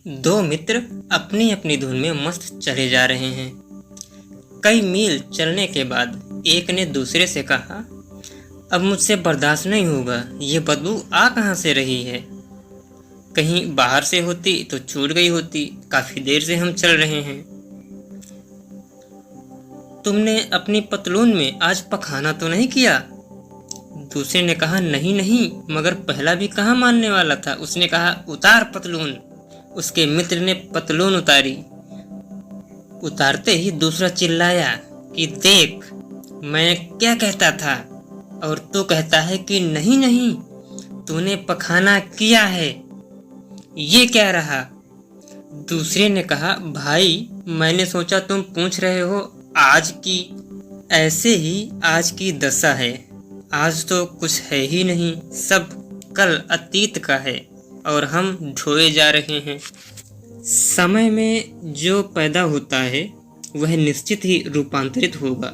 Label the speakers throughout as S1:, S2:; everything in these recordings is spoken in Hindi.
S1: दो मित्र अपनी अपनी धुन में मस्त चले जा रहे हैं। कई मील चलने के बाद एक ने दूसरे से कहा, अब मुझसे बर्दाश्त नहीं होगा, ये बदबू आ कहाँ से रही है? कहीं बाहर से होती तो छूट गई होती, काफी देर से हम चल रहे हैं। तुमने अपनी पतलून में आज पखाना तो नहीं किया? दूसरे ने कहा, नहीं नहीं, मगर पहला भी कहाँ मानने वाला था। उसने कहा, उतार पतलून। उसके मित्र ने पतलून उतारी। उतारते ही दूसरा चिल्लाया कि देख, मैं क्या कहता था और तू कहता है कि नहीं नहीं, तूने पखाना किया है, ये क्या रहा? दूसरे ने कहा, भाई मैंने सोचा तुम पूछ रहे हो आज की, ऐसे ही आज की दशा है। आज तो कुछ है ही नहीं, सब कल अतीत का है और हम ढोए जा रहे हैं। समय में जो पैदा होता है वह निश्चित ही रूपांतरित होगा।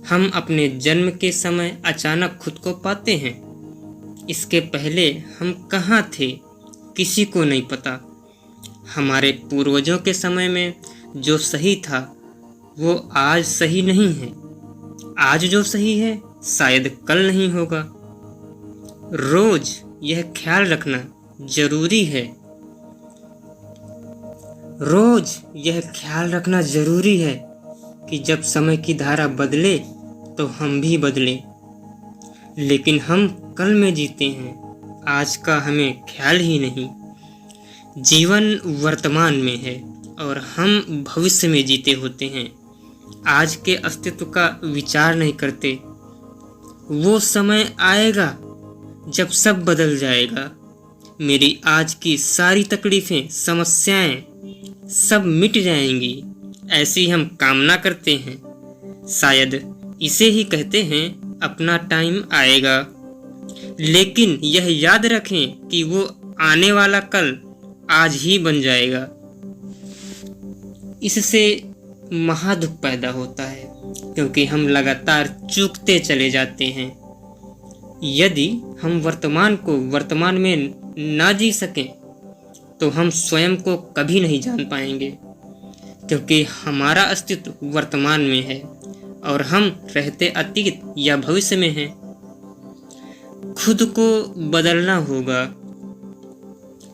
S1: हम अपने जन्म के समय अचानक खुद को पाते हैं। इसके पहले हम कहाँ थे किसी को नहीं पता। हमारे पूर्वजों के समय में जो सही था वो आज सही नहीं है। आज जो सही है शायद कल नहीं होगा। रोज यह ख्याल रखना जरूरी है। रोज यह ख्याल रखना जरूरी है कि जब समय की धारा बदले तो हम भी बदलें। लेकिन हम कल में जीते हैं, आज का हमें ख्याल ही नहीं। जीवन वर्तमान में है और हम भविष्य में जीते होते हैं। आज के अस्तित्व का विचार नहीं करते। वो समय आएगा जब सब बदल जाएगा। मेरी आज की सारी तकलीफें, समस्याएं सब मिट जाएंगी, ऐसी हम कामना करते हैं। शायद इसे ही कहते हैं अपना टाइम आएगा। लेकिन यह याद रखें कि वो आने वाला कल आज ही बन जाएगा। इससे महादुख पैदा होता है क्योंकि हम लगातार चूकते चले जाते हैं। यदि हम वर्तमान को वर्तमान में ना जी सकें तो हम स्वयं को कभी नहीं जान पाएंगे, क्योंकि हमारा अस्तित्व वर्तमान में है और हम रहते अतीत या भविष्य में हैं। खुद को बदलना होगा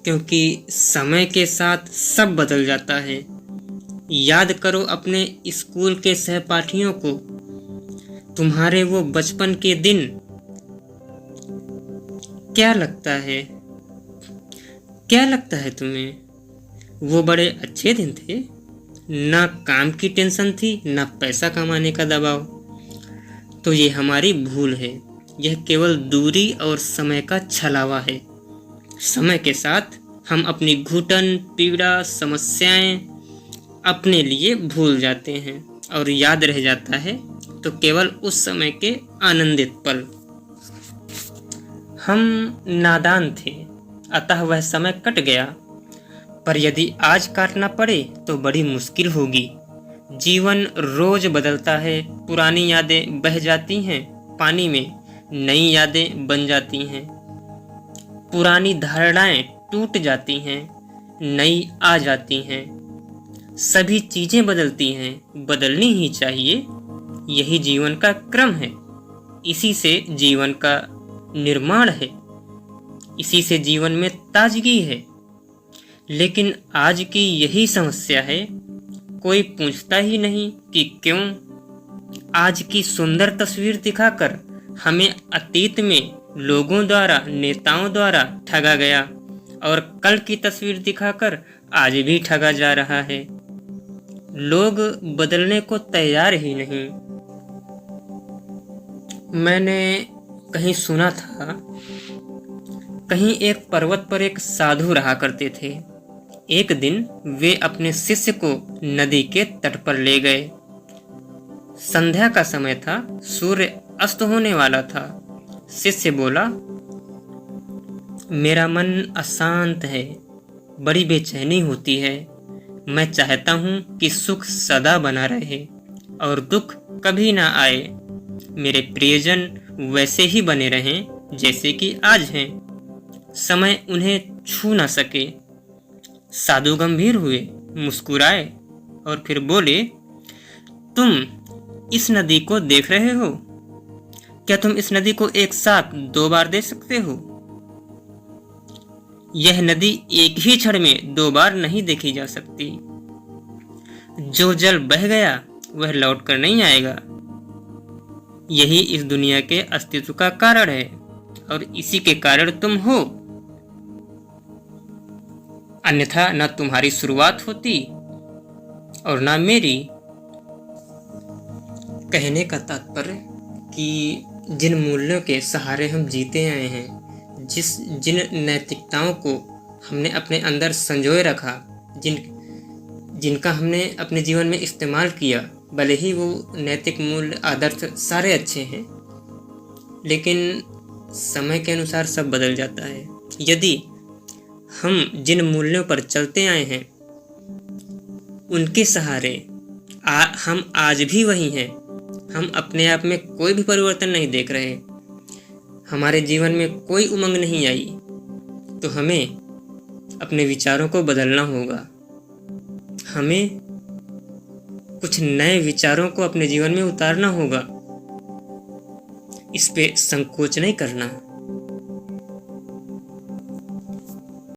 S1: क्योंकि समय के साथ सब बदल जाता है। याद करो अपने स्कूल के सहपाठियों को, तुम्हारे वो बचपन के दिन। क्या लगता है तुम्हें? वो बड़े अच्छे दिन थे। ना काम की टेंशन थी, ना पैसा कमाने का दबाव। तो ये हमारी भूल है। यह केवल दूरी और समय का छलावा है। समय के साथ हम अपनी घुटन, पीड़ा, समस्याएं अपने लिए भूल जाते हैं और याद रह जाता है तो केवल उस समय के आनंदित पल। हम नादान थे, अतः वह समय कट गया। पर यदि आज काटना पड़े तो बड़ी मुश्किल होगी। जीवन रोज बदलता है। पुरानी यादें बह जाती हैं पानी में, नई यादें बन जाती हैं। पुरानी धारणाएं टूट जाती हैं, नई आ जाती हैं। सभी चीजें बदलती हैं, बदलनी ही चाहिए। यही जीवन का क्रम है। इसी से जीवन का निर्माण है। इसी से जीवन में ताजगी है। लेकिन आज की यही समस्या है, कोई पूछता ही नहीं कि क्यों। आज की सुंदर तस्वीर दिखाकर हमें अतीत में लोगों द्वारा, नेताओं द्वारा ठगा गया और कल की तस्वीर दिखाकर आज भी ठगा जा रहा है। लोग बदलने को तैयार ही नहीं। मैंने कहीं सुना था, कहीं एक पर्वत पर एक साधु रहा करते थे। एक दिन वे अपने शिष्य को नदी के तट पर ले गए। संध्या का समय था, सूर्य अस्त होने वाला था। शिष्य बोला, मेरा मन अशांत है, बड़ी बेचैनी होती है। मैं चाहता हूँ कि सुख सदा बना रहे और दुख कभी ना आए। मेरे प्रियजन वैसे ही बने रहें जैसे कि आज हैं। समय उन्हें छू ना सके। साधु गंभीर हुए, मुस्कुराए और फिर बोले, तुम इस नदी को देख रहे हो? क्या तुम इस नदी को एक साथ 2 बार देख सकते हो? यह नदी एक ही क्षण में 2 बार नहीं देखी जा सकती। जो जल बह गया वह लौट कर नहीं आएगा। यही इस दुनिया के अस्तित्व का कारण है और इसी के कारण तुम हो। अन्यथा न तुम्हारी शुरुआत होती और न मेरी। कहने का तात्पर्य कि जिन मूल्यों के सहारे हम जीते आए हैं, जिन नैतिकताओं को हमने अपने अंदर संजोए रखा, जिनका हमने अपने जीवन में इस्तेमाल किया, भले ही वो नैतिक मूल्य आदर्श सारे अच्छे हैं, लेकिन समय के अनुसार सब बदल जाता है। यदि हम जिन मूल्यों पर चलते आए हैं उनके सहारे हम आज भी वही हैं, हम अपने आप में कोई भी परिवर्तन नहीं देख रहे, हमारे जीवन में कोई उमंग नहीं आई, तो हमें अपने विचारों को बदलना होगा। हमें कुछ नए विचारों को अपने जीवन में उतारना होगा। इस पे संकोच नहीं करना।